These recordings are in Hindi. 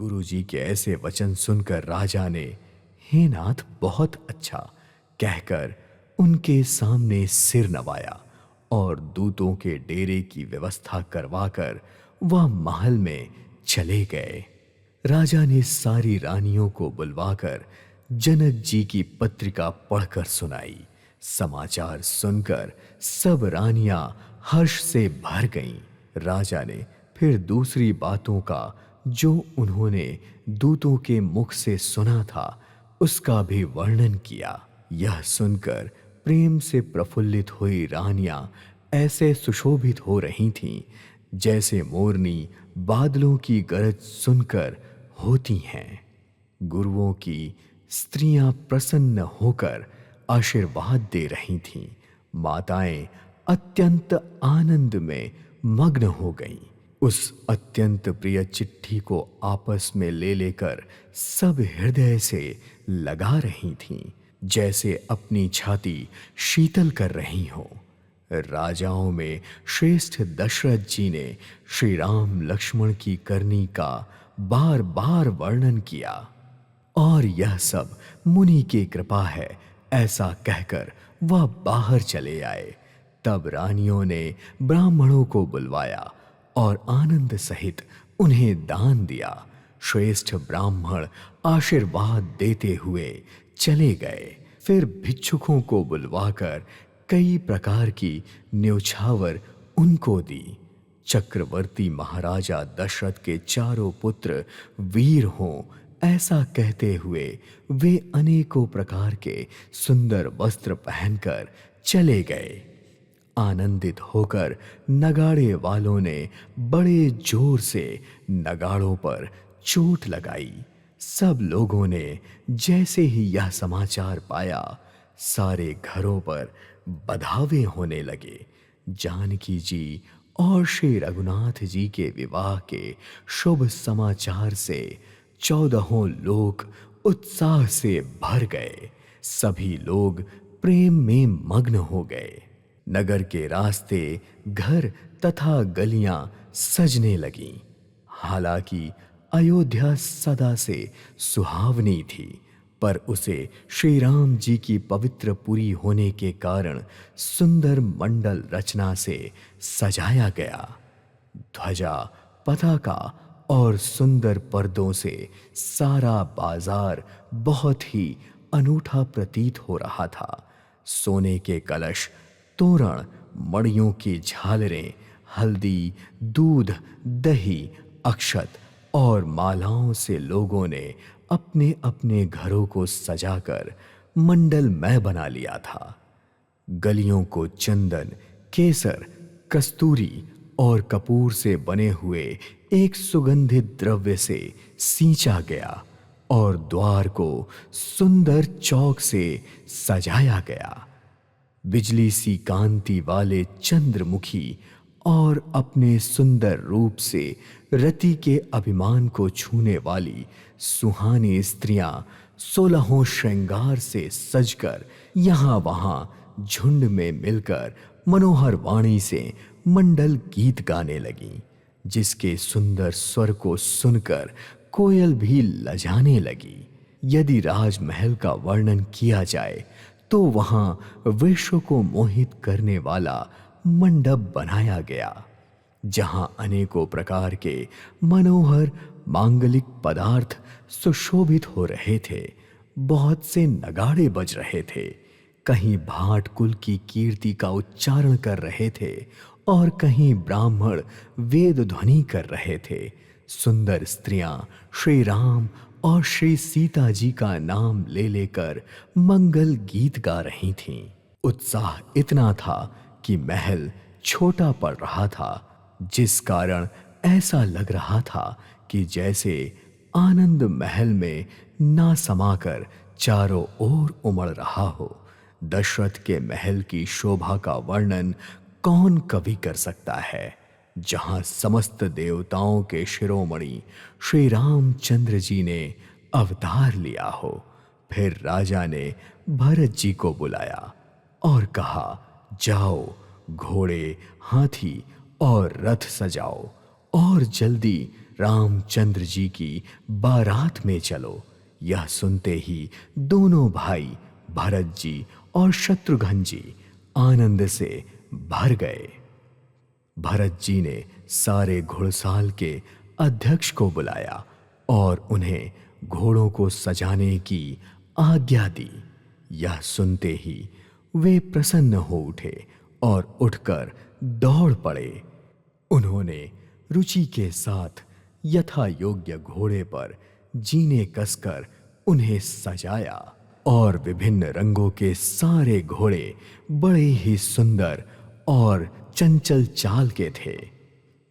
गुरुजी के ऐसे वचन सुनकर राजा ने हे नाथ बहुत अच्छा कहकर उनके सामने सिर नवाया और दूतों के डेरे की व्यवस्था करवाकर वह महल में चले गए। राजा ने सारी रानियों को बुलवाकर जनक जी की पत्रिका पढ़कर सुनाई। समाचार सुनकर सब रानियां हर्ष से भर गईं। राजा ने फिर दूसरी बातों का जो उन्होंने दूतों के मुख से सुना था उसका भी वर्णन किया। यह सुनकर प्रेम से प्रफुल्लित हुई रानियां ऐसे सुशोभित हो रही थीं जैसे मोरनी बादलों की गरज सुनकर होती हैं। गुरुओं की स्त्रियां प्रसन्न होकर आशीर्वाद दे रही थीं। माताएं अत्यंत आनंद में मग्न हो गईं। उस अत्यंत प्रिय चिट्ठी को आपस में ले लेकर सब हृदय से लगा रही थीं जैसे अपनी छाती शीतल कर रही हों। राजाओं में श्रेष्ठ दशरथ जी ने श्री राम लक्ष्मण की करनी का बार बार वर्णन किया और यह सब मुनि की कृपा है ऐसा कहकर वह बाहर चले आए। तब रानियों ने ब्राह्मणों को बुलवाया और आनंद सहित उन्हें दान दिया। श्रेष्ठ ब्राह्मण आशीर्वाद देते हुए चले गए। फिर भिक्षुकों को बुलवाकर कई प्रकार की न्योछावर उनको दी। चक्रवर्ती महाराजा दशरथ के चारों पुत्र वीर हों ऐसा कहते हुए वे अनेकों प्रकार के सुंदर वस्त्र पहनकर चले गए। आनंदित होकर नगाड़े वालों ने बड़े जोर से नगाड़ों पर चोट लगाई। सब लोगों ने जैसे ही यह समाचार पाया सारे घरों पर बधावे होने लगे। जानकी जी और श्री रघुनाथ जी के विवाह के शुभ समाचार से 14 लोक उत्साह से भर गए। सभी लोग प्रेम में मग्न हो गए। नगर के रास्ते घर तथा गलियां सजने लगीं। हालांकि अयोध्या सदा से सुहावनी थी पर उसे श्री राम जी की पवित्र पुरी होने के कारण सुंदर मंडल रचना से सजाया गया। ध्वजा पताका और सुंदर पर्दों से सारा बाजार बहुत ही अनूठा प्रतीत हो रहा था। सोने के कलश, तोरण, मड़ियों की झालरें, हल्दी, दूध, दही, अक्षत और मालाओं से लोगों ने अपने अपने घरों को सजाकर मंडलमय बना लिया था। गलियों को चंदन, केसर, कस्तूरी और कपूर से बने हुए एक सुगंधित द्रव्य से सींचा गया और द्वार को सुंदर चौक से सजाया गया। बिजली सी कांति वाले चंद्रमुखी और अपने सुंदर रूप से रति के अभिमान को छूने वाली सुहानी स्त्रियां 16 श्रृंगार से सजकर यहाँ वहाँ झुंड में मिलकर मनोहर वाणी से मंडल गीत गाने लगीं, जिसके सुंदर स्वर को सुनकर कोयल भी लजाने लगी। यदि राजमहल का वर्णन किया जाए तो वहां विश्व को मोहित करने वाला मंडप बनाया गया, जहां अनेकों प्रकार के मनोहर मांगलिक पदार्थ सुशोभित हो रहे थे। बहुत से नगाड़े बज रहे थे। कहीं भाट कुल की कीर्ति का उच्चारण कर रहे थे और कहीं ब्राह्मण वेद ध्वनि कर रहे थे। सुंदर स्त्रियां श्री राम और श्री सीता जी का नाम ले लेकर मंगल गीत गा रही थीं। उत्साह इतना था कि महल छोटा पड़ रहा था, जिस कारण ऐसा लग रहा था कि जैसे आनंद महल में ना समाकर चारों ओर उमड़ रहा हो। दशरथ के महल की शोभा का वर्णन कौन कवि कर सकता है, जहां समस्त देवताओं के शिरोमणि श्री रामचंद्र जी ने अवतार लिया हो। फिर राजा ने भरत जी को बुलाया और कहा, जाओ घोड़े, हाथी और रथ सजाओ और जल्दी रामचंद्र जी की बारात में चलो। यह सुनते ही दोनों भाई भरत जी और शत्रुघ्न जी आनंद से भर गए। भरत जी ने सारे घुड़साल के अध्यक्ष को बुलाया और उन्हें घोड़ों को सजाने की आज्ञा दी। यह सुनते ही वे प्रसन्न हो उठे और उठकर दौड़ पड़े। उन्होंने रुचि के साथ यथा योग्य घोड़े पर जीने कसकर उन्हें सजाया और विभिन्न रंगों के सारे घोड़े बड़े ही सुंदर और चंचल चाल के थे।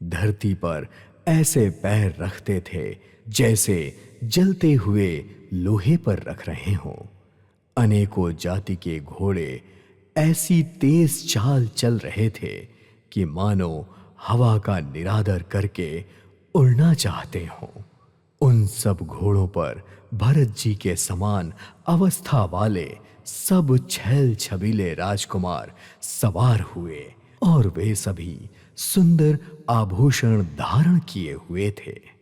धरती पर ऐसे पैर रखते थे जैसे जलते हुए लोहे पर रख रहे हों। अनेकों जाति के घोड़े ऐसी तेज चाल चल रहे थे कि मानो हवा का निरादर करके उड़ना चाहते हों। उन सब घोड़ों पर भरत जी के समान अवस्था वाले सब छैल छबीले राजकुमार सवार हुए और वे सभी सुंदर आभूषण धारण किए हुए थे।